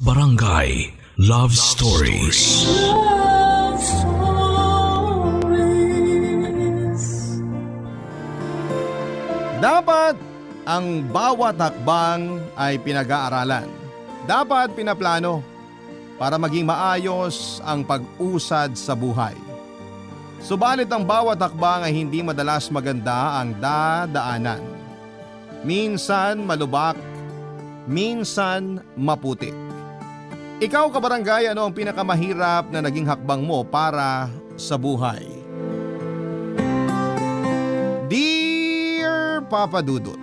Barangay Love Stories. Love Stories. Dapat ang bawat hakbang ay pinag-aaralan. Dapat pinaplano para maging maayos ang pag-usad sa buhay. Subalit ang bawat hakbang ay hindi madalas maganda ang dadaanan. Minsan malubak, minsan maputik. Ikaw kabarangay, ano ang pinakamahirap na naging hakbang mo para sa buhay? Dear Papa Dudut,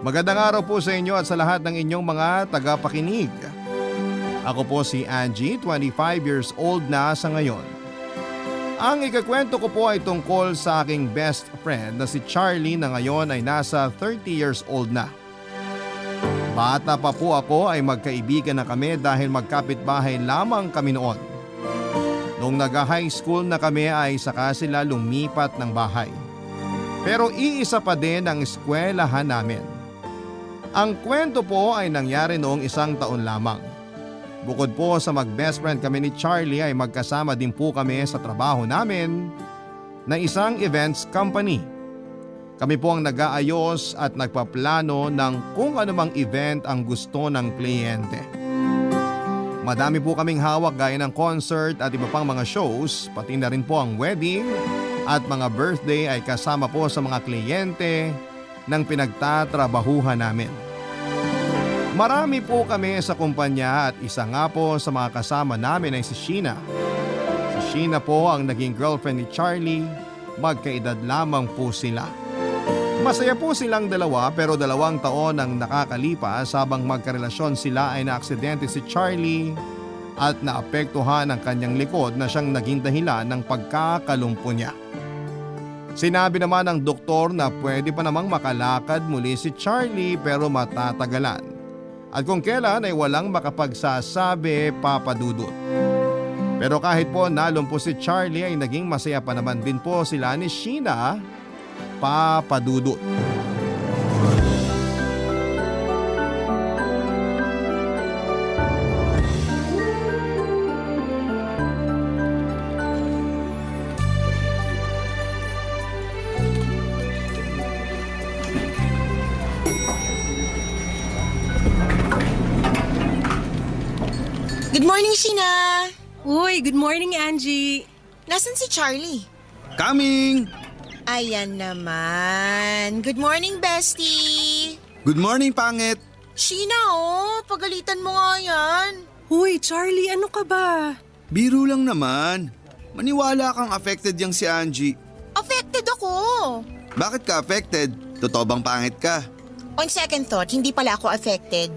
magandang araw po sa inyo at sa lahat ng inyong mga tagapakinig. Ako po si Angie, 25 years old na sa ngayon. Ang ikakwento ko po ay tungkol sa aking best friend na si Charlie na ngayon ay nasa 30 years old na. Bata pa po ako ay magkaibigan na kami dahil magkapitbahay lamang kami noon. Noong nag-high school na kami ay saka sila lumipat ng bahay. Pero iisa pa din ang eskwelahan namin. Ang kwento po ay nangyari noong 1 taon lamang. Bukod po sa mag-best friend kami ni Charlie ay magkasama din po kami sa trabaho namin na isang events company. Kami po ang nag-aayos at nagpaplano ng kung anumang event ang gusto ng kliyente. Madami po kaming hawak gaya ng concert at iba pang mga shows, pati na rin po ang wedding at mga birthday ay kasama po sa mga kliyente ng pinagtatrabahuhan namin. Marami po kami sa kumpanya at isa nga po sa mga kasama namin ay si Sheena. Si Sheena po ang naging girlfriend ni Charlie, magkaedad lamang po sila. Masaya po silang dalawa pero 2 taon ang nakakalipas habang magkarelasyon sila ay naaksidente si Charlie at naapektuhan ang kanyang likod na siyang naging dahilan ng pagkakalumpo niya. Sinabi naman ng doktor na pwede pa namang makalakad muli si Charlie pero matatagalan. At kung kailan ay walang makapagsasabi, Papa Dudut. Pero kahit po nalumpo si Charlie ay naging masaya pa naman din po sila ni Sheena, Papa Dudut. Good morning, Sheena! Uy, good morning, Angie. Nasaan si Charlie? Coming! Ayan naman. Good morning, bestie! Good morning, pangit! Sheena, pagalitan mo nga yan. Uy, Charlie, ano ka ba? Biro lang naman. Maniwala kang affected yang si Angie. Affected ako. Bakit ka affected? Totoo bang pangit ka? On second thought, hindi pala ako affected.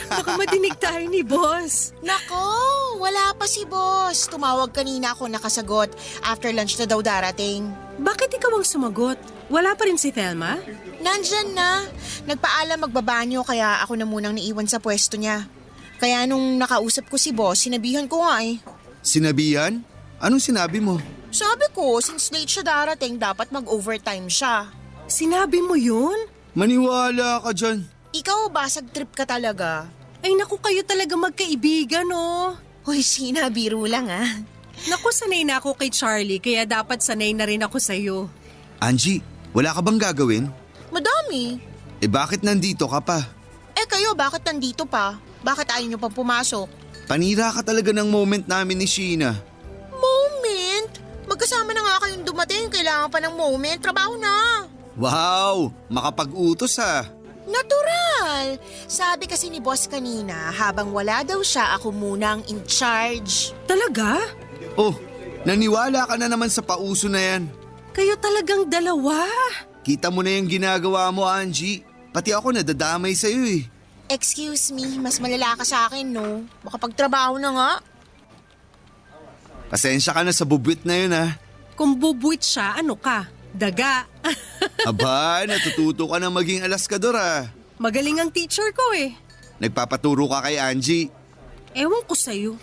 Baka madinig tayo ni boss. Nako, wala pa si boss. Tumawag kanina ako nakasagot. After lunch na daw darating. Bakit ikaw ang sumagot? Wala pa rin si Thelma? Nandyan na. Nagpaalam magbabanyo kaya ako na munang naiwan sa pwesto niya. Kaya nung nakausap ko si boss, sinabihan ko nga eh. Sinabihan? Anong sinabi mo? Sabi ko, since late siya darating, dapat mag-overtime siya. Sinabi mo yun? Maniwala ka dyan. Ikaw, basag trip ka talaga. Ay naku, kayo talaga magkaibigan, oh. Hoy, Sheena, biro lang ah. Naku, sanay na ako kay Charlie, kaya dapat sanay na rin ako sa'yo. Angie, wala ka bang gagawin? Madami. Bakit nandito ka pa? Kayo, bakit nandito pa? Bakit ayaw niyo pa pumasok? Panira ka talaga ng moment namin ni Sheena. Moment? Magkasama na nga kayong dumating. Kailangan pa ng moment. Trabaho na. Wow! Makapag-utos ha. Natural. Sabi kasi ni boss kanina, habang wala daw siya, ako munang in charge. Talaga? Oh, naniwala ka na naman sa pauso na yan. Kayo talagang dalawa. Kita mo na yung ginagawa mo, Angie. Pati ako nadadamay sa'yo eh. Excuse me, mas malala ka sa akin, no? Makapagtrabaho na nga. Pasensya ka na sa bubwit na yun ha. Kung bubuit siya, ano ka? Daga. Aba, natututo ka na maging alaskador ah. Magaling ang teacher ko eh. Nagpapaturo ka kay Angie. Ewan ko sa'yo.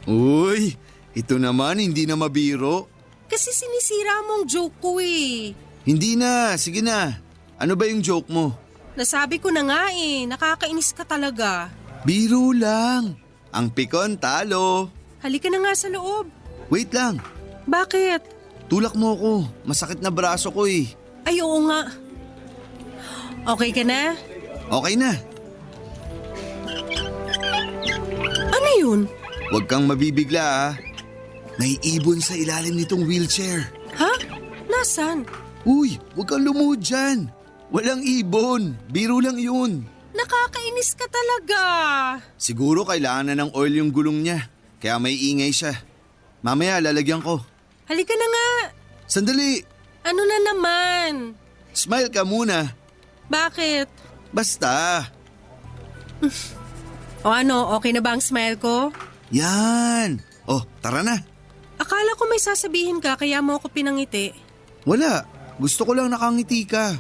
Uy, ito naman hindi na mabiro. Kasi sinisira mo ang joke ko eh. Hindi na, sige na. Ano ba yung joke mo? Nasabi ko na nga nakakainis ka talaga. Biro lang. Ang pikon talo. Halika na nga sa loob. Wait lang. Bakit? Tulak mo ako. Masakit na braso ko eh. Ay, oo nga. Okay ka na? Okay na. Ano yun? Huwag kang mabibigla ah. May ibon sa ilalim nitong wheelchair. Ha? Nasaan? Uy, huwag kang lumuhod dyan. Walang ibon. Biro lang yun. Nakakainis ka talaga. Siguro kailangan na ng oil yung gulong niya. Kaya may ingay siya. Mamaya lalagyan ko. Halika na nga. Sandali. Ano na naman? Smile ka muna. Bakit? Basta. O ano, okay na ba ang smile ko? Yan. Oh, tara na. Akala ko may sasabihin ka kaya mo ako pinangiti. Wala. Gusto ko lang nakangiti ka.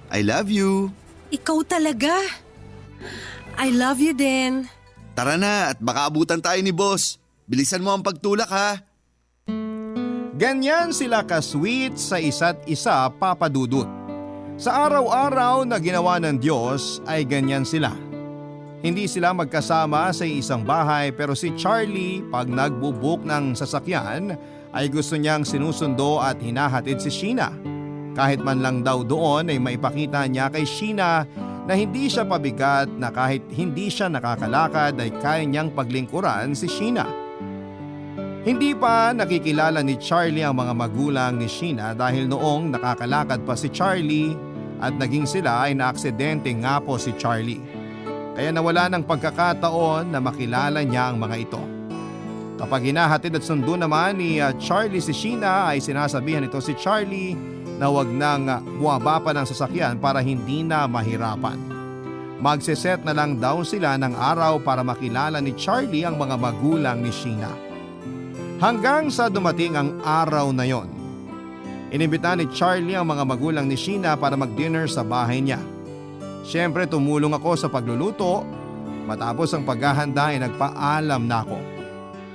I love you. Ikaw talaga. I love you din. Tara na at baka abutan tayo ni boss. Bilisan mo ang pagtulak ha. Ganyan sila ka-sweet sa isa't isa, Papa Dudut. Sa araw-araw na ginawa ng Diyos ay ganyan sila. Hindi sila magkasama sa isang bahay pero si Charlie pag nagbubook ng sasakyan ay gusto niyang sinusundo at hinahatid si Sheena. Kahit man lang daw doon ay maipakita niya kay Sheena na hindi siya pabigat na kahit hindi siya nakakalakad ay kaya niyang paglingkuran si Sheena. Hindi pa nakikilala ni Charlie ang mga magulang ni Sheena dahil noong nakakalakad pa si Charlie at naging sila ay naaksidente nga po si Charlie. Kaya nawala ng pagkakataon na makilala niya ang mga ito. Kapag hinahatid at sundo naman ni Charlie si Sheena ay sinasabihan ito si Charlie na wag nang buwaba pa ng sasakyan para hindi na mahirapan. Magseset na lang daw sila ng araw para makilala ni Charlie ang mga magulang ni Sheena. Hanggang sa dumating ang araw na yon. Inimbita ni Charlie ang mga magulang ni Sheena para mag-dinner sa bahay niya. Siyempre tumulong ako sa pagluluto. Matapos ang paghahanda ay nagpaalam na ako.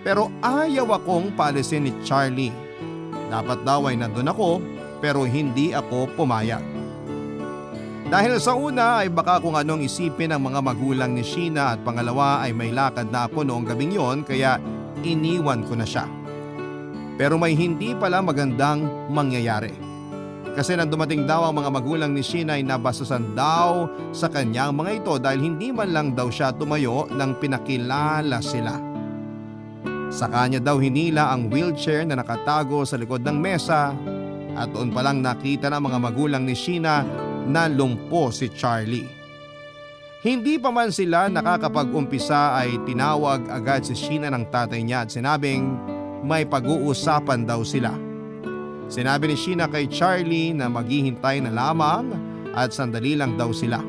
Pero ayaw akong paalisin ni Charlie. Dapat daw ay nandun ako pero hindi ako pumayag. Dahil sa una ay baka kung anong isipin ng mga magulang ni Sheena at pangalawa ay may lakad na ako noong gabing yon kaya iniwan ko na siya. Pero may hindi pala magandang mangyayari. Kasi nang dumating daw ang mga magulang ni Sheena ay nabastusan daw sa kanyang mga ito dahil hindi man lang daw siya tumayo nang pinakilala sila. Sa kanya daw hinila ang wheelchair na nakatago sa likod ng mesa at doon palang nakita ng mga magulang ni Sheena na lumpo si Charlie. Hindi pa man sila nakakapag-umpisa ay tinawag agad si Sheena ng tatay niya at sinabing may pag-uusapan daw sila. Sinabi ni Sheena kay Charlie na maghihintay na lamang at sandali lang daw sila.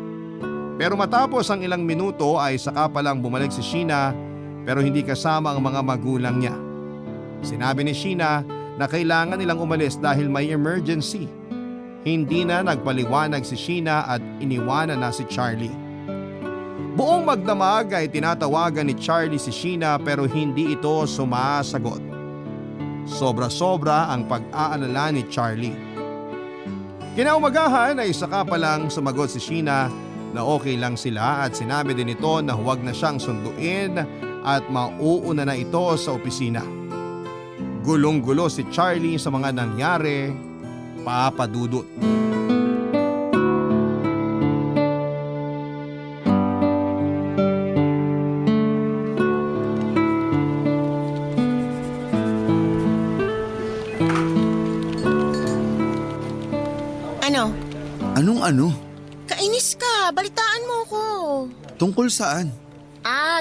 Pero matapos ang ilang minuto ay saka palang bumalik si Sheena pero hindi kasama ang mga magulang niya. Sinabi ni Sheena na kailangan nilang umalis dahil may emergency. Hindi na nagpaliwanag si Sheena at iniwanan na si Charlie. Buong magdamag ay tinatawagan ni Charlie si Sheena pero hindi ito sumasagot. Sobra-sobra ang pag-aalala ni Charlie. Kinaumagahan ay saka palang sumagot si Sheena na okay lang sila at sinabi din ito na huwag na siyang sunduin at mauuna na ito sa opisina. Gulong-gulo si Charlie sa mga nangyari, Papa Dudut. Ano? Anong ano? Kainis ka, balitaan mo ko. Tungkol saan?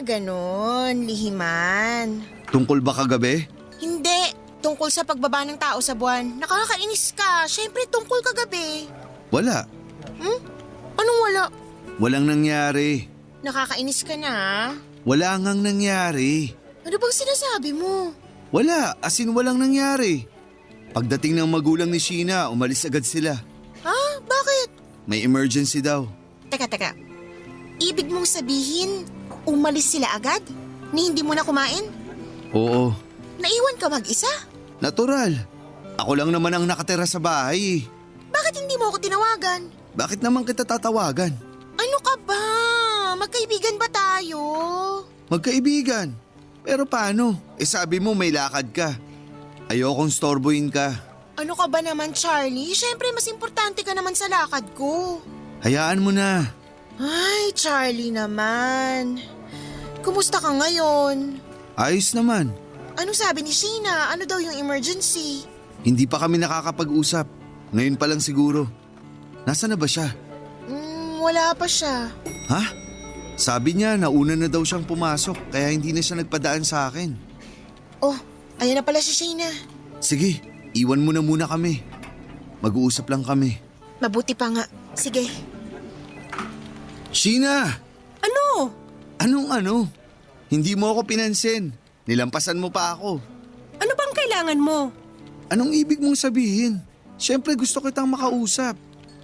Ganon, lihiman. Tungkol ba kagabi? Hindi, tungkol sa pagbaba ng tao sa buwan. Nakakainis ka, syempre tungkol kagabi. Wala. Anong wala? Walang nangyari. Nakakainis ka na. Wala ngang nangyari. Ano bang sinasabi mo? Wala, as in walang nangyari. Pagdating ng magulang ni Sheena, umalis agad sila. Bakit? May emergency daw. Teka. Ibig mong sabihin, umalis sila agad? Ni hindi mo na kumain? Oo, Naiwan ka mag-isa? natural. Ako lang naman ang nakatira sa bahay. Bakit hindi mo ako tinawagan? Bakit naman kita tatawagan? Ano ka ba? Magkaibigan ba tayo? Magkaibigan. Pero paano? Sabi mo may lakad ka. Ayokong storbohin ka. Ano ka ba naman, Charlie? Siyempre, mas importante ka naman sa lakad ko. Hayaan mo na. Ay, Charlie naman. Kumusta ka ngayon? Ayos naman. Ano sabi ni Sheena? Ano daw yung emergency? Hindi pa kami nakakapag-usap. Ngayon pa lang siguro. Nasaan na ba siya? Wala pa siya. Ha? Sabi niya nauna na daw siyang pumasok kaya hindi na siya nagpadaan sa akin. Oh, ayan na pala si Sheena. Sige, iwan mo na muna kami. Mag-uusap lang kami. Mabuti pa nga. Sige. Sheena! Ano? Anong ano? Hindi mo ako pinansin. Nilampasan mo pa ako. Ano bang kailangan mo? Anong ibig mong sabihin? Siyempre gusto kitang makausap.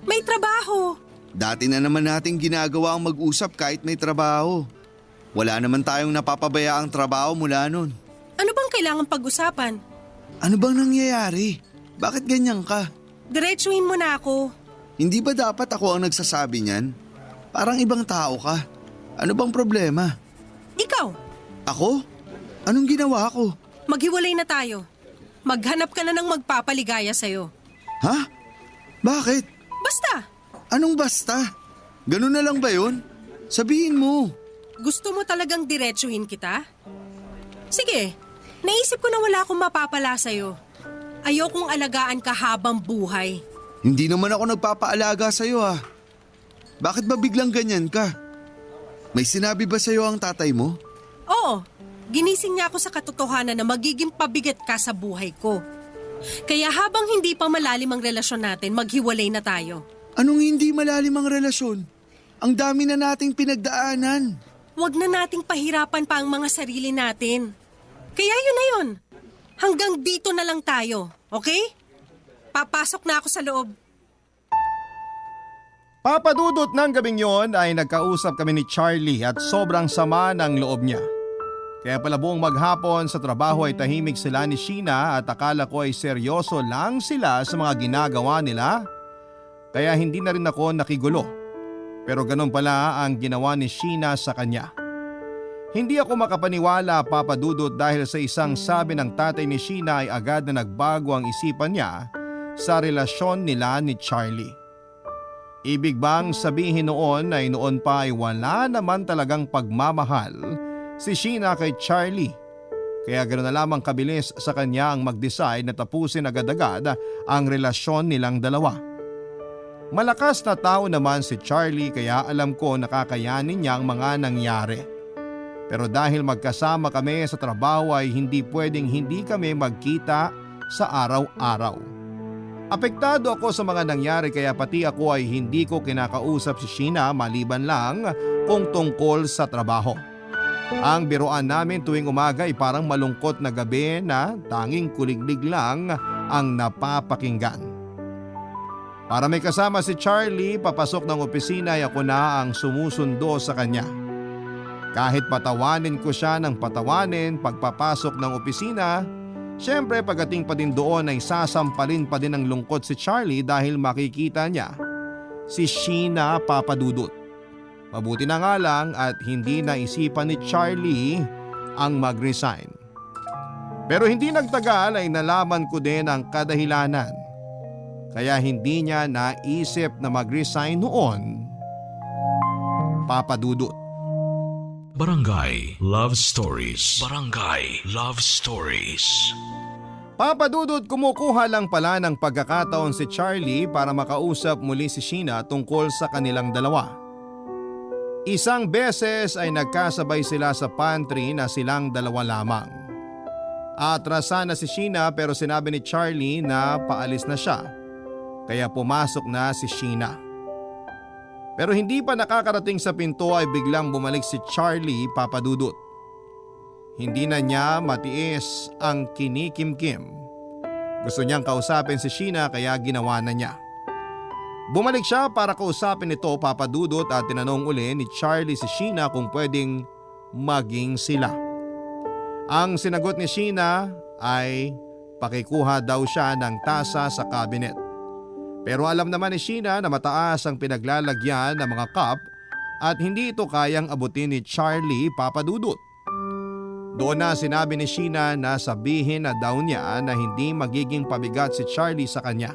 May trabaho. Dati na naman nating ginagawa ang mag-usap kahit may trabaho. Wala naman tayong napapabayaang trabaho mula nun. Ano bang kailangan pag-usapan? Ano bang nangyayari? Bakit ganyan ka? Diretsuhin mo na ako. Hindi ba dapat ako ang nagsasabi niyan? Parang ibang tao ka. Ano bang problema? Ikaw, Ako? Anong ginawa ko? maghiwalay na tayo. Maghanap ka na ng magpapaligaya sa'yo. Ha? Bakit? Basta, Anong basta? Ganun na lang ba yun? Sabihin mo. gusto mo talagang diretsuhin kita? Sige, naisip ko na wala akong mapapala sa'yo. Ayokong alagaan ka habang buhay. Hindi naman ako nagpapaalaga sa'yo ah. Bakit ba biglang ganyan ka? May sinabi ba sa'yo ang tatay mo? Oo, ginising niya ako sa katotohanan na magiging pabigat ka sa buhay ko. Kaya habang hindi pa malalim ang relasyon natin, maghiwalay na tayo. Anong hindi malalim ang relasyon? Ang dami na nating pinagdaanan. Huwag na nating pahirapan pa ang mga sarili natin. Kaya yun na yun. Hanggang dito na lang tayo, okay? Papasok na ako sa loob. Papadudot ng gabing yon ay nagkausap kami ni Charlie at sobrang sama ng loob niya. Kaya pala buong maghapon sa trabaho ay tahimik sila ni Sheena at akala ko ay seryoso lang sila sa mga ginagawa nila. Kaya hindi na rin ako nakigulo. Pero ganun pala ang ginawa ni Sheena sa kanya. Hindi ako makapaniwala, Papadudot, dahil sa isang sabi ng tatay ni Sheena ay agad na nagbago ang isipan niya sa relasyon nila ni Charlie. Ibig bang sabihin noon ay noon pa ay wala naman talagang pagmamahal si Sheena kay Charlie? Kaya ganoon na lamang kabilis sa kanya ang mag-decide na tapusin agad-agad ang relasyon nilang dalawa. Malakas na tao naman si Charlie kaya alam ko nakakayanin niya ang mga nangyari. Pero dahil magkasama kami sa trabaho ay hindi pwedeng hindi kami magkita sa araw-araw. Apektado ako sa mga nangyari kaya pati ako ay hindi ko kinakausap si Sheena maliban lang kung tungkol sa trabaho. Ang biruan namin tuwing umaga ay parang malungkot na gabi na tanging kuliglig lang ang napapakinggan. Para may kasama si Charlie, papasok ng opisina ay ako na ang sumusundo sa kanya. Kahit patawanin ko siya ng patawanin pagpapasok ng opisina, syempre pagdating pa din doon ay sasampalin pa din ng lungkot si Charlie dahil makikita niya si Sheena, Papadudot. Mabuti na nga lang at hindi naisipan ni Charlie ang mag-resign. Pero hindi nagtagal ay nalaman ko din ang kadahilanan. Kaya hindi niya naisip na mag-resign noon, Papadudot. Barangay Love Stories. Barangay Love Stories. Papadudot, kumukuha lang pala ng pagkakataon si Charlie para makausap muli si Sheena tungkol sa kanilang dalawa. Isang beses ay nagkasabay sila sa pantry na silang dalawa lamang. Atrasan na si Sheena pero sinabi ni Charlie na paalis na siya. Kaya pumasok na si Sheena. Pero hindi pa nakakarating sa pinto ay biglang bumalik si Charlie, Papadudot. Hindi na niya matiis ang kinikimkim. Gusto niyang kausapin si Sheena kaya ginawa na niya. Bumalik siya para kausapin ito, Papadudot, at tinanong uli ni Charlie si Sheena kung pwedeng maging sila. Ang sinagot ni Sheena ay pakikuha daw siya ng tasa sa cabinet. Pero alam naman ni Sheena na mataas ang pinaglalagyan ng mga cup at hindi ito kayang abutin ni Charlie, Papa Dudut. Doon na sinabi ni Sheena na sabihin na daw niya na hindi magiging pabigat si Charlie sa kanya.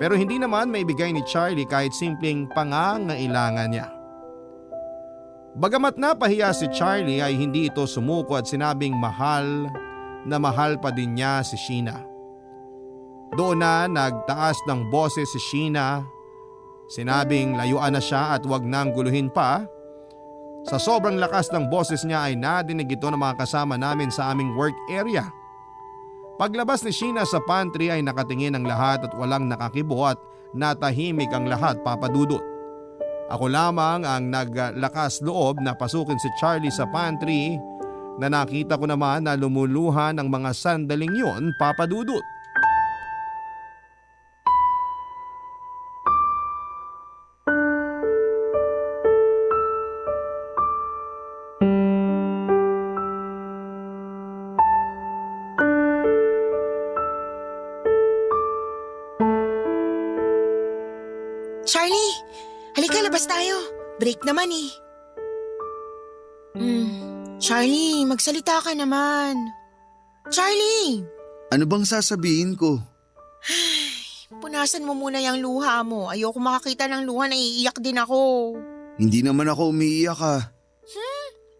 Pero hindi naman maibigay ni Charlie kahit simpleng pangangailangan niya. Bagamat napahiya si Charlie ay hindi ito sumuko at sinabing mahal na mahal pa din niya si Sheena. Doon na nagtaas ng boses si Sheena. Sinabing layuan na siya at wag nang guluhin pa. Sa sobrang lakas ng boses niya ay nadinig ito ng mga kasama namin sa aming work area. Paglabas ni Sheena sa pantry ay nakatingin ang lahat at walang nakakibo at natahimik ang lahat, Papa Dudut. Ako lamang ang naglakas loob na pasukin si Charlie sa pantry na nakita ko naman na lumuluhan ang mga sandaling yon, Papa Dudut. Charlie, halika labas tayo. Break naman eh. Charlie, magsalita ka naman. Charlie! Ano bang sasabihin ko? Punasan mo muna yung luha mo. Ayoko makakita ng luha na iiyak din ako. Hindi naman ako umiiyak ah.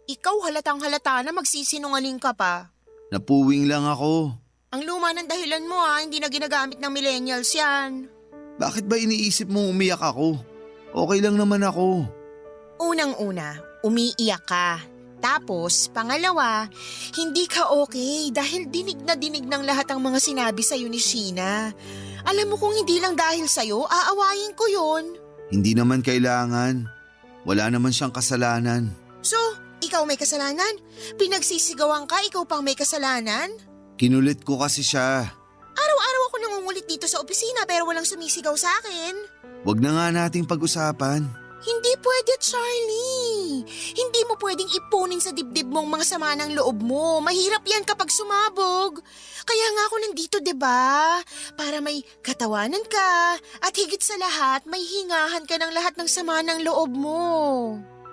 Ikaw halatang halata na magsisinungaling ka pa. Napuwing lang ako. Ang luma ng dahilan mo hindi na ginagamit ng millennials yan. Bakit ba iniisip mong umiyak ako? Okay lang naman ako. Unang-una, umiiyak ka. Tapos, pangalawa, hindi ka okay dahil dinig na dinig ng lahat ang mga sinabi sa'yo ni Sheena. Alam mo kung hindi lang dahil sa'yo, aawayin ko yon. Hindi naman kailangan. Wala naman siyang kasalanan. So, ikaw may kasalanan? Pinagsisigawan ka, ikaw pang may kasalanan? Kinulit ko kasi siya. Araw-araw ako nangungulit dito sa opisina pero walang sumisigaw sa akin. Wag na nga nating pag-usapan. Hindi pwede, Charlie. Hindi mo pwedeng ipunin sa dibdib mong mga sama ng loob mo. Mahirap yan kapag sumabog. Kaya nga ako nandito, 'di ba? Para may katawanan ka at higit sa lahat, may hingahan ka ng lahat ng sama ng loob mo.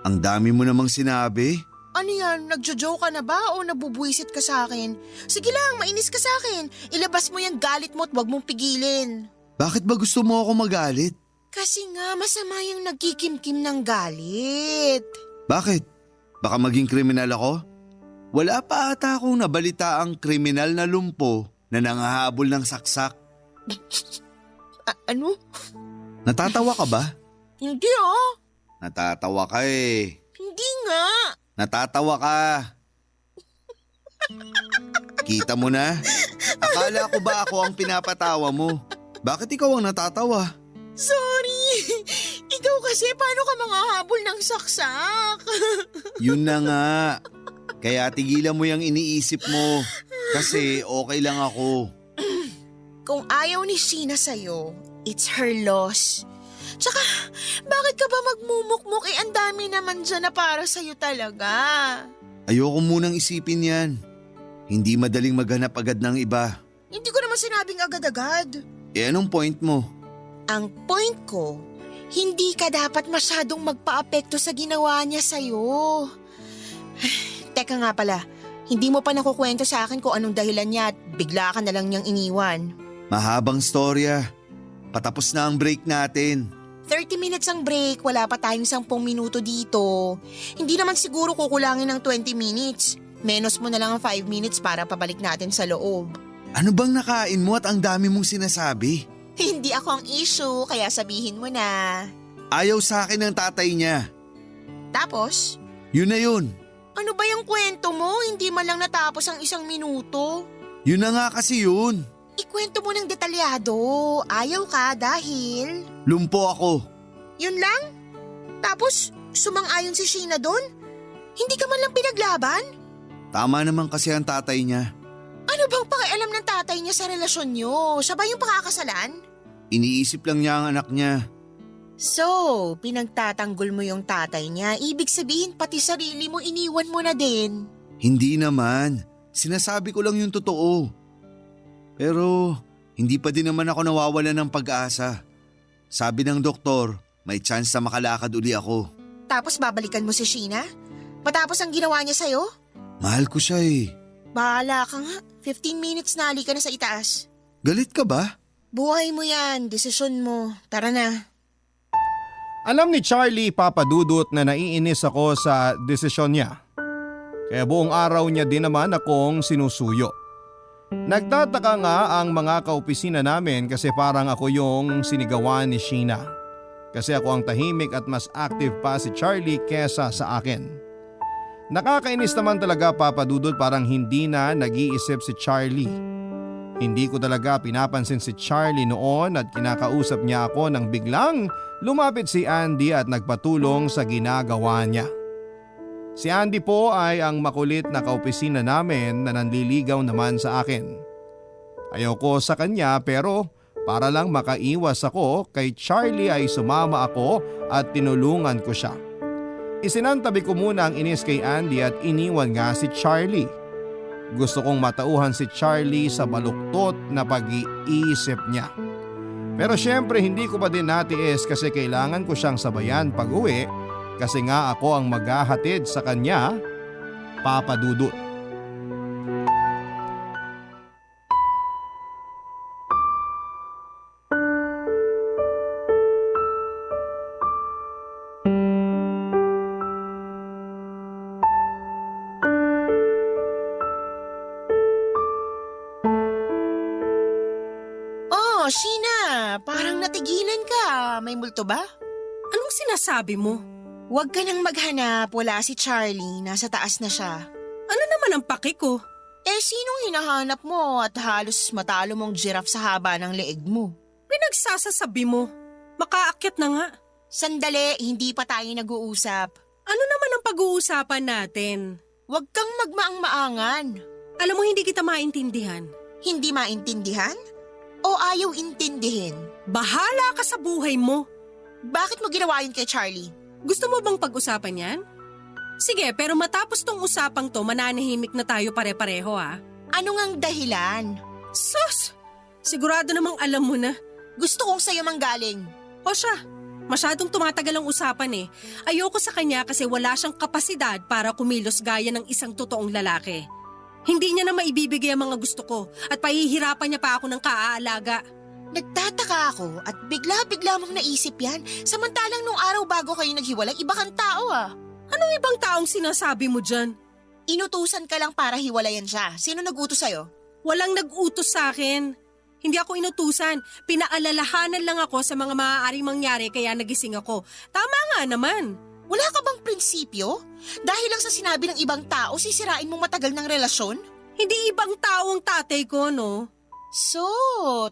Ang dami mo namang sinabi. Ano yan? Nagjo-joke ka na ba o nabubuisit ka sa akin? Sige lang, mainis ka sa akin. Ilabas mo yung galit mo at wag mong pigilin. Bakit ba gusto mo ako magalit? Kasi nga masama yung nagkikimkim ng galit. Bakit? Baka maging kriminal ako? Wala pa ata akong nabalita ang kriminal na lumpo na nangahabol ng saksak. Ano? Natatawa ka ba? Hindi Natatawa ka eh. Hindi nga. Natatawa ka. Kita mo na? Akala ko ba ako ang pinapatawa mo? Bakit ikaw ang natatawa? Sorry. Ikaw kasi paano ka manghahabol ng saksak? Yun na nga. Kaya tigilan mo yung iniisip mo. Kasi okay lang ako. Kung ayaw ni Sheena sa'yo, it's her loss. Tsaka, bakit ka ba magmumukmuk? Ang dami naman dyan na para sa'yo talaga. Ayoko munang isipin yan. Hindi madaling maghanap agad ng iba. Hindi ko naman sinabing agad-agad. Anong point mo? Ang point ko, hindi ka dapat masyadong magpa-apekto sa ginawa niya sa'yo. Teka nga pala, hindi mo pa nakukwento sa akin kung anong dahilan niya at bigla ka na lang niyang iniwan. Mahabang storya. Patapos na ang break natin. 30 minutes ang break, wala pa tayong 10 minuto dito. Hindi naman siguro kukulangin ng 20 minutes. Menos mo na lang ang 5 minutes para pabalik natin sa loob. Ano bang nakain mo at ang dami mong sinasabi? Hindi ako ang issue, kaya sabihin mo na. Ayaw sa akin ng tatay niya. Tapos? Yun na yun. Ano ba yung kwento mo? Hindi man lang natapos ang 1 minuto. Yun na nga kasi yun. Ikwento mo ng detalyado. Ayaw ka dahil… Lumpo ako. Yun lang? Tapos, sumang-ayon si Sheena doon? Hindi ka man lang pinaglaban? Tama naman kasi ang tatay niya. Ano bang pakialam ng tatay niya sa relasyon niyo? Siya ba yung pakakasalan? Iniisip lang niya ang anak niya. So, pinagtatanggol mo yung tatay niya. Ibig sabihin pati sarili mo iniwan mo na din. Hindi naman. Sinasabi ko lang yung totoo. Pero hindi pa din naman ako nawawalan ng pag-asa. Sabi ng doktor, may chance na makalakad uli ako. tapos babalikan mo si Sheena? Matapos ang ginawa niya sa'yo? Mahal ko siya eh. Bahala ka nga. 15 minutes na halika na sa itaas. Galit ka ba? Buhay mo yan, desisyon mo. Tara na. Alam ni Charlie, Papa Dudut, na naiinis ako sa desisyon niya. Kaya buong araw niya din naman akong sinusuyo. Nagtataka nga ang mga kaopisina namin kasi parang ako yung sinigawan ni Sheena. Kasi ako ang tahimik at mas active pa si Charlie kesa sa akin. Nakakainis naman talaga, Papa Dudut, parang hindi na nag-iisip si Charlie. Hindi ko talaga pinapansin si Charlie noon at kinakausap niya ako nang biglang lumapit si Andy at nagpatulong sa ginagawa niya. Si Andy po ay ang makulit na kaopisina namin na nanliligaw naman sa akin. Ayoko sa kanya pero para lang makaiwas ako kay Charlie ay sumama ako at tinulungan ko siya. Isinantabi ko muna ang inis kay Andy at iniwan nga si Charlie. Gusto kong matauhan si Charlie sa baluktot na pag-iisip niya. Pero syempre hindi ko pa din natiis kasi kailangan ko siyang sabayan pag-uwi kasi nga ako ang maghahatid sa kanya, Papa Dudut. Oh, Sheena, parang natigilan ka. May multo ba? Anong sinasabi mo? Huwag ka nang maghanap, wala si Charlie, nasa taas na siya. Ano naman ang paki ko? Sinong hinahanap mo at halos matalo mong giraffe sa haba ng leeg mo? Pinagsasasabi mo. Makaakyat na nga. Sandali, hindi pa tayo nag-uusap. Ano naman ang pag-uusapan natin? Huwag kang magmaang-maangan. Alam mo hindi kita maintindihan. Hindi maintindihan? O ayaw intindihin? Bahala ka sa buhay mo. Bakit mo ginawa yun kay Charlie? Gusto mo bang pag-usapan yan? Sige, pero matapos tong usapang to, mananahimik na tayo pare-pareho ha. Ano ngang dahilan? Sus! Sigurado namang alam mo na. Gusto kong sa'yo manggaling. O siya, masyadong tumatagal ang usapan eh. Ayoko sa kanya kasi wala siyang kapasidad para kumilos gaya ng isang totoong lalaki. Hindi niya na maibibigay ang mga gusto ko at pahihirapan niya pa ako ng kaaalaga. Nagtataka ako at bigla-bigla mong naisip yan. Samantalang nung araw bago kayo naghiwalay, iba kang tao ah. Anong ibang taong sinasabi mo dyan? Inutusan ka lang para hiwalayan siya. Sino nag-utos sa'yo? Walang nag-utos sa akin. Hindi ako inutusan. Pinaalalahanan lang ako sa mga maaaring mangyari kaya nagising ako. Tama nga naman. Wala ka bang prinsipyo? Dahil lang sa sinabi ng ibang tao, sisirain mong matagal ng relasyon? Hindi ibang tao ang tatay ko, no? So,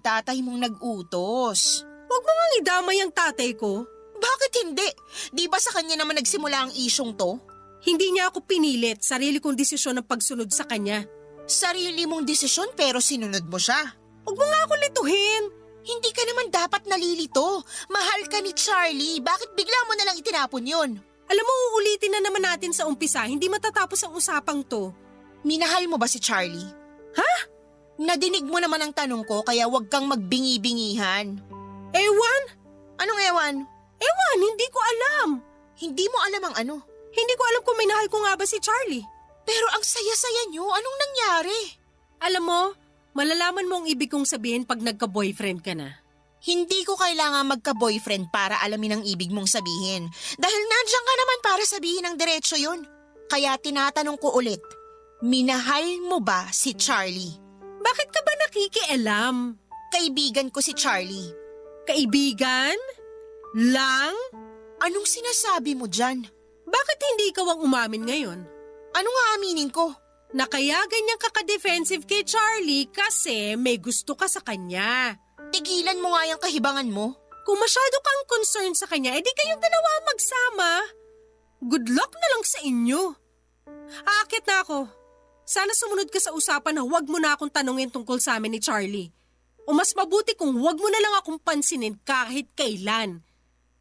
tatay mong nag-utos. Huwag mo nga idamay ang tatay ko. Bakit hindi? Di ba sa kanya naman nagsimula ang isyong to? Hindi niya ako pinilit. Sarili kong desisyon ang pagsunod sa kanya. Sarili mong desisyon pero sinunod mo siya. Huwag mo nga ako lituhin. Hindi ka naman dapat nalilito. Mahal ka ni Charlie. Bakit bigla mo nalang itinapon yun? Alam mo, uulitin na naman natin sa umpisa. Hindi matatapos ang usapang to. Minahal mo ba si Charlie? Ha? Nadinig mo naman ang tanong ko kaya huwag kang magbingi-bingihan. Ewan? Anong ewan? Ewan, hindi ko alam. Hindi mo alam ang ano. Hindi ko alam kung minahal ko nga ba si Charlie. Pero ang saya-saya nyo, anong nangyari? Alam mo, malalaman mo ang ibig kong sabihin pag nagka-boyfriend ka na. Hindi ko kailangan magka-boyfriend para alamin ang ibig mong sabihin. Dahil nandiyan ka naman para sabihin ang diretso yun. Kaya tinatanong ko ulit, minahal mo ba si Charlie? Bakit ka ba nakikialam? Kaibigan ko si Charlie. Kaibigan? Lang? Anong sinasabi mo dyan? Bakit hindi ikaw ang umamin ngayon? Ano nga aminin ko? Na kaya ganyan ka-defensive kay Charlie kasi may gusto ka sa kanya. Tigilan mo nga yung kahibangan mo. Kung masyado kang concerned sa kanya, edi kayong dalawa magsama. Good luck na lang sa inyo. Aakit na ako. Sana sumunod ka sa usapan na huwag mo na akong tanungin tungkol sa amin ni Charlie. O mas mabuti kung huwag mo na lang akong pansinin kahit kailan.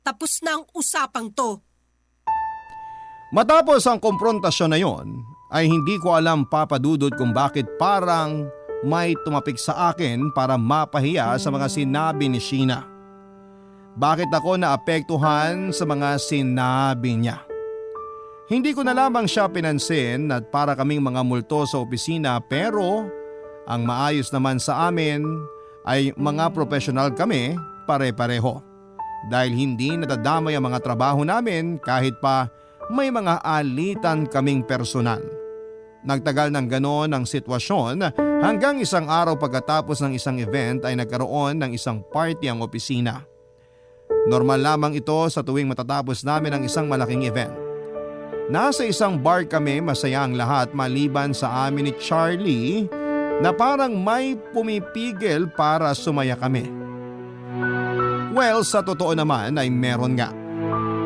Tapos na ang usapang to. Matapos ang komprontasyon na yon, ay hindi ko alam, Papa Dudut, kung bakit parang may tumapik sa akin para mapahiya sa mga sinabi ni Sheena. Bakit ako naapektuhan sa mga sinabi niya? Hindi ko na lamang siya pinansin at para kaming mga multo sa opisina, pero ang maayos naman sa amin ay mga profesional kami pare-pareho. Dahil hindi nadadamay ang mga trabaho namin kahit pa may mga alitan kaming personal. Nagtagal ng ganon ang sitwasyon hanggang isang araw pagkatapos ng isang event ay nagkaroon ng isang party ang opisina. Normal lamang ito sa tuwing matatapos namin ang isang malaking event. Nasa isang bar kami, masaya ang lahat maliban sa amin ni Charlie na parang may pumipigil para sumaya kami. Well, sa totoo naman ay meron nga.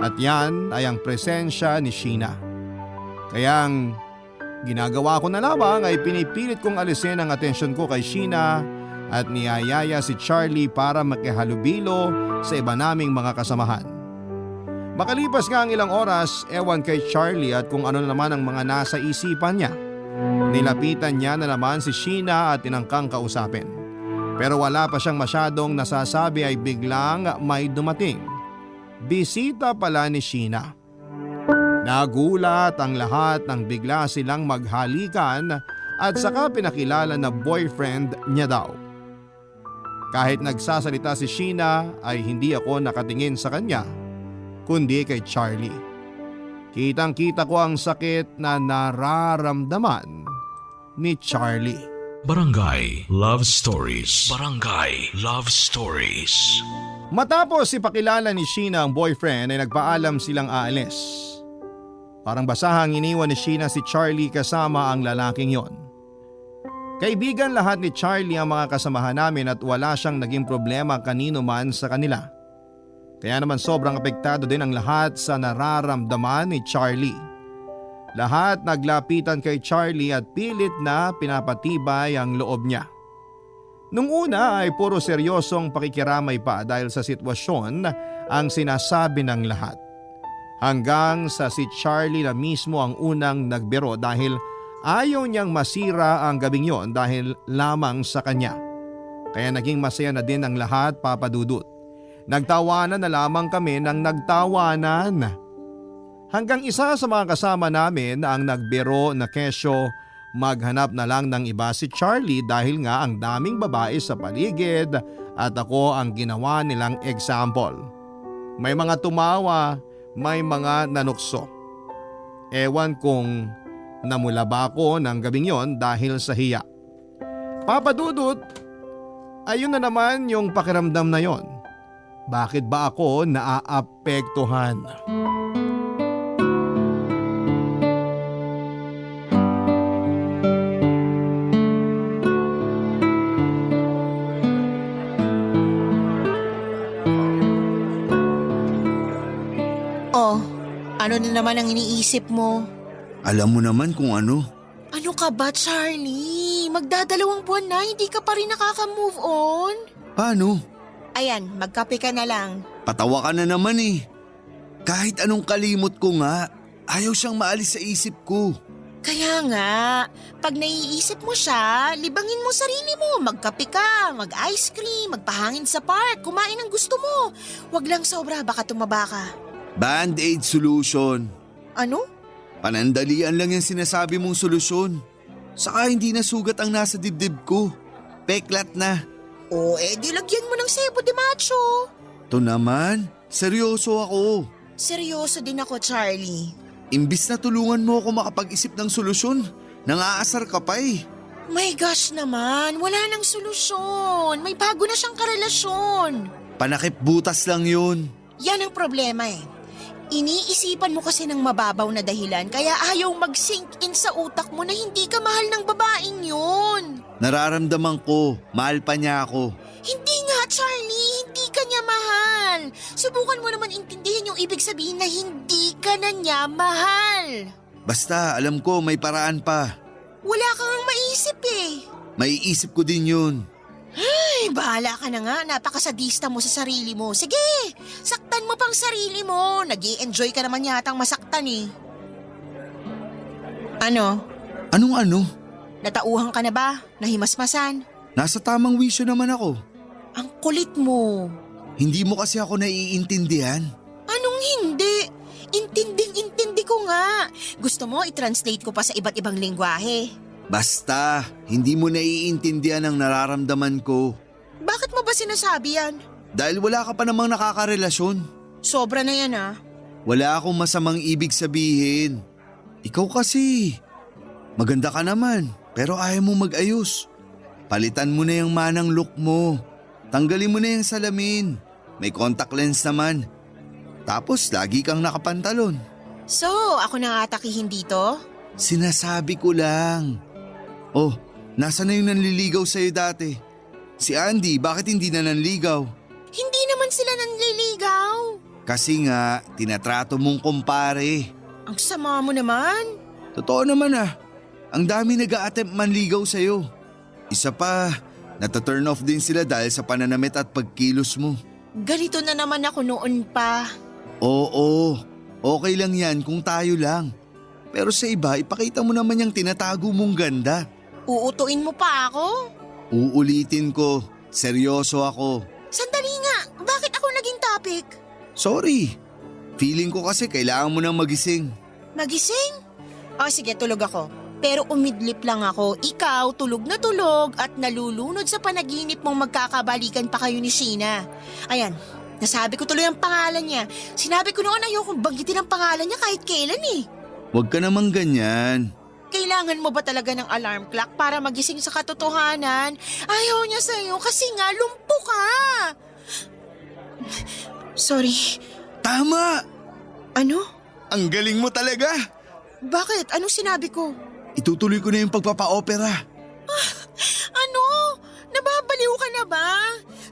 At yan ay ang presensya ni Sheena. Kayang ginagawa ko na lamang ay pinipilit kong alisin ang atensyon ko kay Sheena at niyayaya si Charlie para makihalubilo sa iba naming mga kasamahan. Makalipas nga ang ilang oras, ewan kay Charlie at kung ano naman ang mga nasa isipan niya. Nilapitan niya na naman si Sheena at tinangkang kausapin. Pero wala pa siyang masyadong nasasabi ay biglang may dumating. Bisita pala ni Sheena. Nagulat ang lahat nang bigla silang maghalikan at saka pinakilala na boyfriend niya daw. Kahit nagsasalita si Sheena ay hindi ako nakatingin sa kanya, kundi kay Charlie. Kitang-kita ko ang sakit na nararamdaman ni Charlie. Barangay Love Stories. Barangay Love Stories. Matapos ipakilala ni Sheena ang boyfriend ay nagpaalam silang aalis. Parang basahang iniwan ni Sheena si Charlie kasama ang lalaking yon. Kaibigan lahat ni Charlie ang mga kasamahan namin at wala siyang naging problema kanino man sa kanila. Kaya naman sobrang apektado din ang lahat sa nararamdaman ni Charlie. Lahat naglapitan kay Charlie at pilit na pinapatibay ang loob niya. Nung una ay puro seryosong pakikiramay pa dahil sa sitwasyon ang sinasabi ng lahat. Hanggang sa si Charlie na mismo ang unang nagbiro dahil ayaw niyang masira ang gabing yon dahil lamang sa kanya. Kaya naging masaya na din ang lahat, Papa Dudut. Nagtawanan na lamang kami ng nagtawanan. Hanggang isa sa mga kasama namin ang nagbiro na kesyo maghanap na lang ng iba si Charlie dahil nga ang daming babae sa paligid at ako ang ginawa nilang example. May mga tumawa, may mga nanukso. Ewan kung namula ba ako ng gabing yon dahil sa hiya. Papa Dudut, ayun na naman yung pakiramdam na yon. Bakit ba ako naaapektuhan? Oh, ano na naman ang iniisip mo? Alam mo naman kung ano. Ano ka ba, Charlie? Magdadalawang buwan na, hindi ka pa rin nakaka-move on? Paano? Ayan, magkape ka na lang. Patawa ka na naman eh. Kahit anong kalimot ko nga, ayaw siyang maalis sa isip ko. Kaya nga, pag naiisip mo siya, libangin mo sarili mo. Magkape ka, mag-ice cream, magpahangin sa park, kumain ang gusto mo. Huwag lang sobra, baka tumaba ka. Band-aid solution. Ano? Panandalian lang yung sinasabi mong solusyon. Saka hindi na sugat ang nasa dibdib ko. Peklat na. O, di lagyan mo ng sebo de macho. To naman, seryoso ako. Seryoso din ako, Charlie. Imbis na tulungan mo ako makapag-isip ng solusyon, nangaasar ka pa eh. My gosh naman, wala nang solusyon. May bago na siyang karelasyon. Panakip butas lang yun. Yan ang problema eh. Iniisipan mo kasi ng mababaw na dahilan kaya ayaw mag-sink in sa utak mo na hindi ka mahal ng babaeng yun. Nararamdaman ko, mahal pa niya ako. Hindi nga, Charlie, hindi ka niya mahal. Subukan mo naman intindihin yung ibig sabihin na hindi ka na niya mahal. Basta alam ko may paraan pa. Wala kang maisip eh. Maiisip ko din yun. Ay, bahala ka na nga. Napakasadista mo sa sarili mo. Sige, saktan mo pang sarili mo. Nag-i-enjoy ka naman yatang masaktan eh. Ano? Anong ano? Natauhan ka na ba? Nahimasmasan? Nasa tamang wisyo naman ako. Ang kulit mo. Hindi mo kasi ako naiintindihan. Anong hindi? Intinding-intindi ko nga. Gusto mo i-translate ko pa sa iba't ibang lingwahe. Basta, hindi mo naiintindihan ang nararamdaman ko. Bakit mo ba sinasabi yan? Dahil wala ka pa namang nakakarelasyon. Sobra na yan ah. Wala akong masamang ibig sabihin. Ikaw kasi, maganda ka naman pero ayaw mo mag-ayos. Palitan mo na yung manang look mo. Tanggalin mo na yung salamin. May contact lens naman. Tapos lagi kang nakapantalon. So, ako na atakihin dito? Sinasabi ko lang. Oh, nasa na yung nanliligaw sa'yo dati? Si Andy, bakit hindi na nanligaw? Hindi naman sila nanliligaw. Kasi nga, tinatrato mong kumpare. Ang sama mo naman. Totoo naman ah. Ang dami nag-a-attempt manligaw sa'yo. Isa pa, nata-turn off din sila dahil sa pananamit at pagkilos mo. Ganito na naman ako noon pa. Oo, okay lang yan kung tayo lang. Pero sa iba, ipakita mo naman yung tinatago mong ganda. Uutuin mo pa ako? Uulitin ko, seryoso ako. Sandali nga, bakit ako naging topic? Sorry, feeling ko kasi kailangan mo nang magising. Magising? O sige, tulog ako. Pero umidlip lang ako, ikaw tulog at nalulunod sa panaginip mong magkakabalikan pa kayo ni Sheena. Ayan, nasabi ko tuloy ang pangalan niya. Sinabi ko noon ayokong banggitin ang pangalan niya kahit kailan eh. Huwag ka namang ganyan. Kailangan mo ba talaga ng alarm clock para magising sa katotohanan? Ayaw niya sa'yo kasi nga lumpo ka. Sorry. Tama! Ano? Ang galing mo talaga! Bakit? Anong sinabi ko? Itutuloy ko na yung pagpapa-opera. Ano? Nababaliw ka na ba?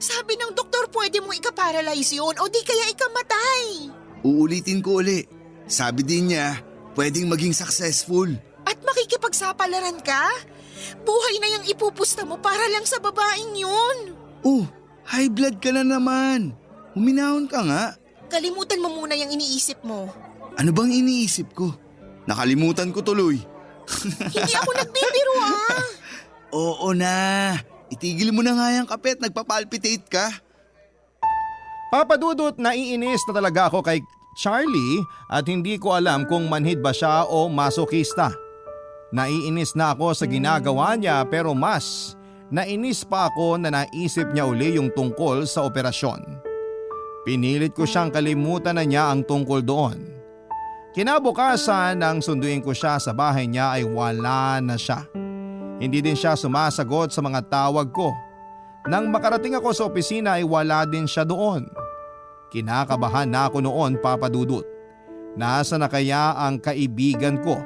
Sabi ng doktor pwede mong ika-paralyze yun o di kaya ikamatay. Uulitin ko uli. Sabi din niya, pwedeng maging successful. At makikipagsapalaran ka? Buhay na yung ipupusta mo para lang sa babaeng yun. Oh, high blood ka na naman. Huminahon ka nga. Kalimutan mo muna yung iniisip mo. Ano bang iniisip ko? Nakalimutan ko tuloy. Hindi ako nagbibiro ah. Oo na. Itigil mo na nga yung kape at nagpapalpitate ka. Papa Dudut, naiinis na talaga ako kay Charlie at hindi ko alam kung manhid ba siya o masokista. Naiinis na ako sa ginagawa niya pero mas nainis pa ako na naisip niya uli yung tungkol sa operasyon. Pinilit ko siyang kalimutan na niya ang tungkol doon. Kinabukasan nang sunduin ko siya sa bahay niya ay wala na siya. Hindi din siya sumasagot sa mga tawag ko. Nang makarating ako sa opisina ay wala din siya doon. Kinakabahan na ako noon, Papa Dudut. Nasa na kaya ang kaibigan ko?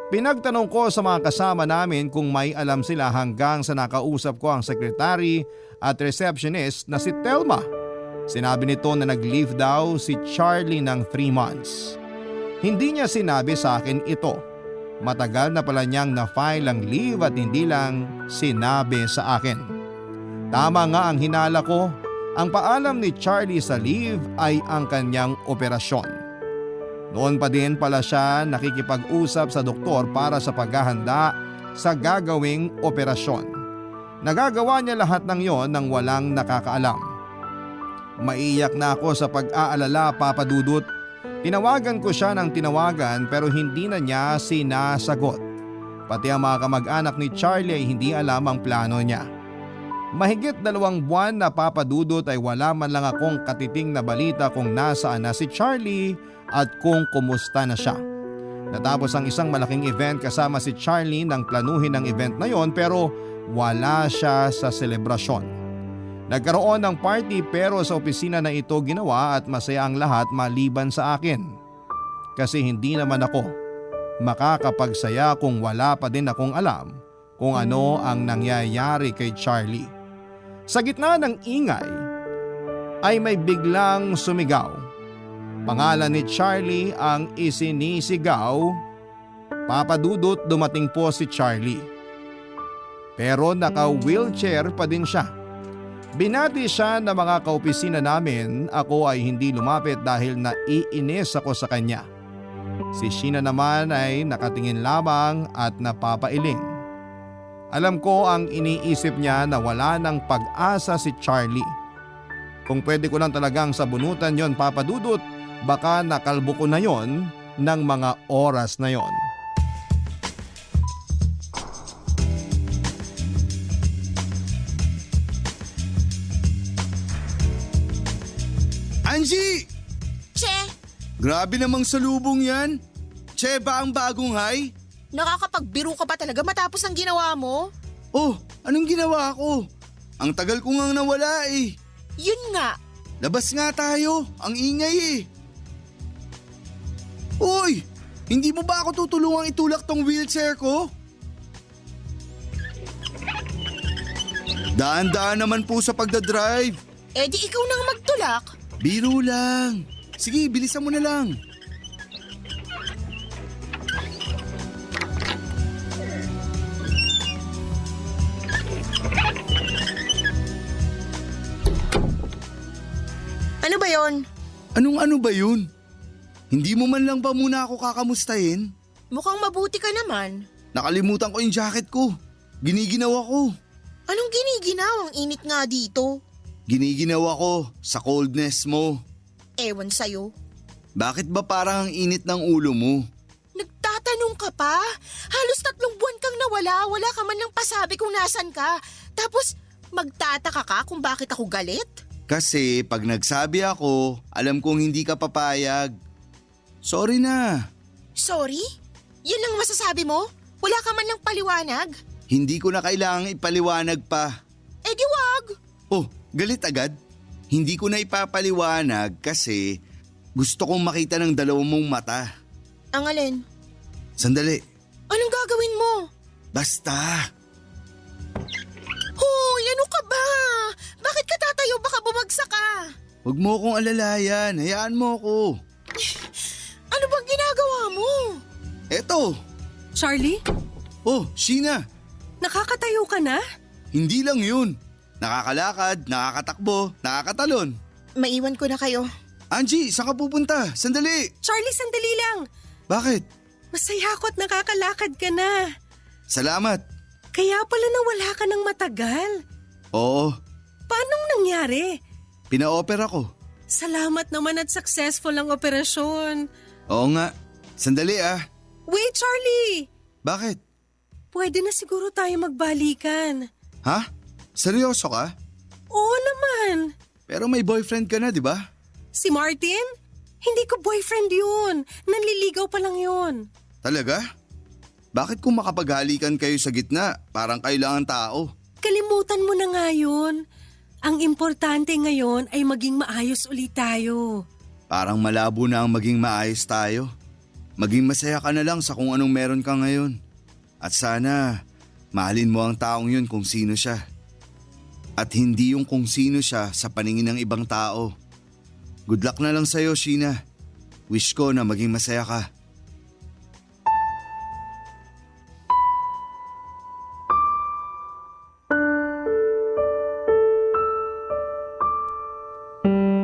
Pinagtanong ko sa mga kasama namin kung may alam sila hanggang sa nakausap ko ang sekretary at receptionist na si Telma. Sinabi nito na nag-leave daw si Charlie ng 3 months. Hindi niya sinabi sa akin ito. Matagal na pala niyang na-file ang leave at hindi lang sinabi sa akin. Tama nga ang hinala ko. Ang paalam ni Charlie sa leave ay ang kanyang operasyon. Noon pa din pala siya nakikipag-usap sa doktor para sa paghahanda sa gagawing operasyon. Nagagawa niya lahat ng yon nang walang nakakaalam. Maiyak na ako sa pag-aalala, Papa Dudut. Tinawagan ko siya ng tinawagan pero hindi na niya sinasagot. Pati ang mga kamag-anak ni Charlie ay hindi alam ang plano niya. Mahigit 2 buwan na, Papa Dudut, ay wala man lang akong katiting na balita kung nasaan na si Charlie at kung kumusta na siya. Natapos ang isang malaking event kasama si Charlie nang planuhin ang event na yon pero wala siya sa selebrasyon. Nagkaroon ng party pero sa opisina na ito ginawa at masaya ang lahat maliban sa akin. Kasi hindi naman ako makakapagsaya kung wala pa din akong alam kung ano ang nangyayari kay Charlie. Sa gitna ng ingay ay may biglang sumigaw. Pangalan ni Charlie ang isinisigaw. Papa Dudut, dumating po si Charlie. Pero naka-wheelchair pa din siya. Binati siya ng mga kaopisina namin. Ako ay hindi lumapit dahil naiinis ako sa kanya. Si Sheena naman ay nakatingin lamang at napapailing. Alam ko ang iniisip niya na wala ng pag-asa si Charlie. Kung pwede ko lang talagang sabunutan yon, Papa Dudut, baka nakalbo ko na yon ng mga oras na yon. Angie! Che, Grabe namang salubong yan. Che ba ang bagong high? nakakapagbiro ka ba talaga matapos ang ginawa mo? Oh, anong ginawa ko? Ang tagal ko ngang nawala eh. Yun nga, Labas nga tayo, ang ingay eh. Uy, hindi mo ba ako tutulungang itulak tong wheelchair ko? Daan-daan naman po sa pagdadrive. di ikaw nang magtulak. Biro lang. Sige, bilisan mo na lang. Ano ba yon? Anong ano ba yun? Hindi mo man lang ba muna ako kakamustahin? Mukhang mabuti ka naman. Nakalimutan ko yung jacket ko. Giniginaw ako. Anong giniginaw? Ang init nga dito. Giniginaw ako sa coldness mo. Ewan sa'yo. Bakit ba parang ang init ng ulo mo? Nagtatanong ka pa? Halos 3 buwan kang nawala. Wala ka man lang pasabi kung nasan ka. Tapos magtataka ka kung bakit ako galit? Kasi pag nagsabi ako, alam kong hindi ka papayag. Sorry na. Sorry? Yun lang masasabi mo? Wala ka man lang paliwanag? Hindi ko na kailangang ipaliwanag pa. Di wag. Oh, galit agad? Hindi ko na ipapaliwanag kasi gusto kong makita ng dalawang mong mata. Ang alin? Sandali. Anong gagawin mo? Basta. Hoy, ano ka ba? Bakit ka tatayo? Baka bumagsak ka. Huwag mo akong alalayan. Hayaan mo ako. Ano bang ginagawa mo? Eto. Charlie, Oh, Sheena. nakakatayo ka na? Hindi lang yun. Nakakalakad, nakakatakbo, nakakatalon. Maiwan ko na kayo. Angie, saan ka pupunta? Sandali. Charlie, sandali lang. Bakit? Masaya ako at nakakalakad ka na. Salamat. Kaya pala nawala ka ng matagal. Oo, Paanong nangyari? pina-opera ko. Salamat naman at successful ang operasyon. Oo nga. Sandali ah. Wait, Charlie! Bakit? Pwede na siguro tayo magbalikan. Ha? Seryoso ka? Oo naman. Pero may boyfriend ka na, di ba? Si Martin? Hindi ko boyfriend yun. Nanliligaw pa lang yun. Talaga? Bakit kung makapaghalikan kayo sa gitna, parang kailangan tao? Kalimutan mo na nga yun. Ang importante ngayon ay maging maayos ulit tayo. Parang malabo na ang maging maayos tayo. Maging masaya ka na lang sa kung anong meron ka ngayon. At sana, mahalin mo ang taong yun kung sino siya. At hindi yung kung sino siya sa paningin ng ibang tao. Good luck na lang sa'yo, Sheena. Wish ko na maging masaya ka.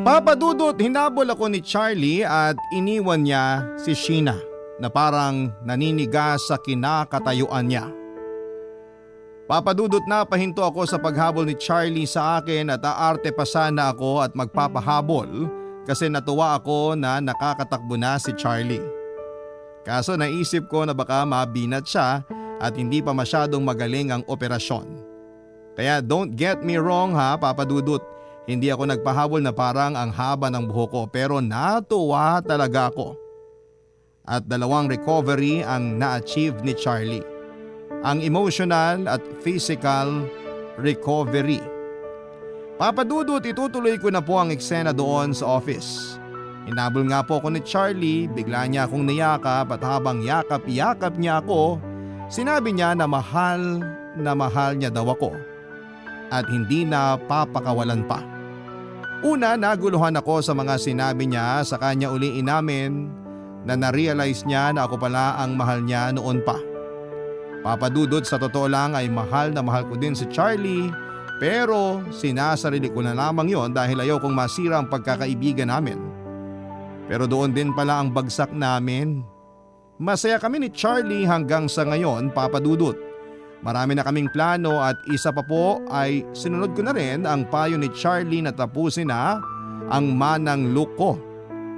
Papadudot, hinabol ako ni Charlie at iniwan niya si Sheena na parang naninigas sa kinakatayuan niya. Papadudot, na pahinto ako sa paghabol ni Charlie sa akin at aarte pa sana ako at magpapahabol kasi natuwa ako na nakakatakbo na si Charlie. Kaso naisip ko na baka mabinat siya at hindi pa masyadong magaling ang operasyon. Kaya don't get me wrong ha, Papadudot. Hindi ako nagpahabol na parang ang haba ng buhok ko pero natuwa talaga ako. At 2 recovery ang na-achieve ni Charlie. Ang emotional at physical recovery. Papadudot, itutuloy ko na po ang eksena doon sa office. Hinabol nga po ako ni Charlie, bigla niya akong niyakap at habang yakap-yakap niya ako, sinabi niya na mahal niya daw ako. At hindi na papakawalan pa. Una, naguluhan ako sa mga sinabi niya, sa kanya uli inamin na na-realize niya na ako pala ang mahal niya noon pa. Papadudod, sa totoo lang ay mahal na mahal ko din si Charlie pero sinasarili ko na lamang yon dahil ayaw kong masira ang pagkakaibigan namin. Pero doon din pala ang bagsak namin. Masaya kami ni Charlie hanggang sa ngayon, Papadudot. Marami na kaming plano at isa pa po ay sinunod ko na rin ang payo ni Charlie na tapusin na ang manang look ko.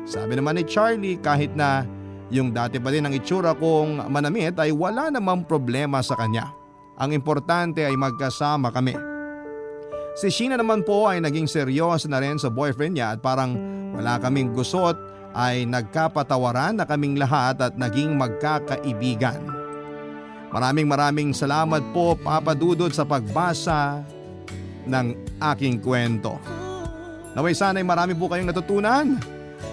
Sabi naman ni Charlie, kahit na Yung dati pa din ang itsura kong manamit ay wala namang problema sa kanya. Ang importante ay magkasama kami. Si Sheena naman po ay naging seryoso na rin sa boyfriend niya at parang wala kaming gusot ay nagkapatawaran na kaming lahat at naging magkakaibigan. Maraming salamat po Papa Dudut sa pagbasa ng aking kwento. Naway sana'y marami po kayong natutunan.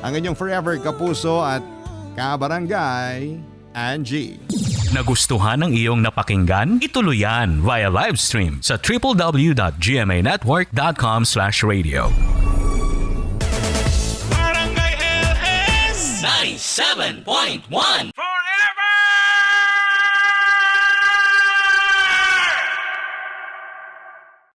Ang inyong forever kapuso at kabarangay, Angie. Nagustuhan ng iyong napakinggan? Ituloy yan via live stream sa www.gmanetwork.com/radio. Barangay LS 97.1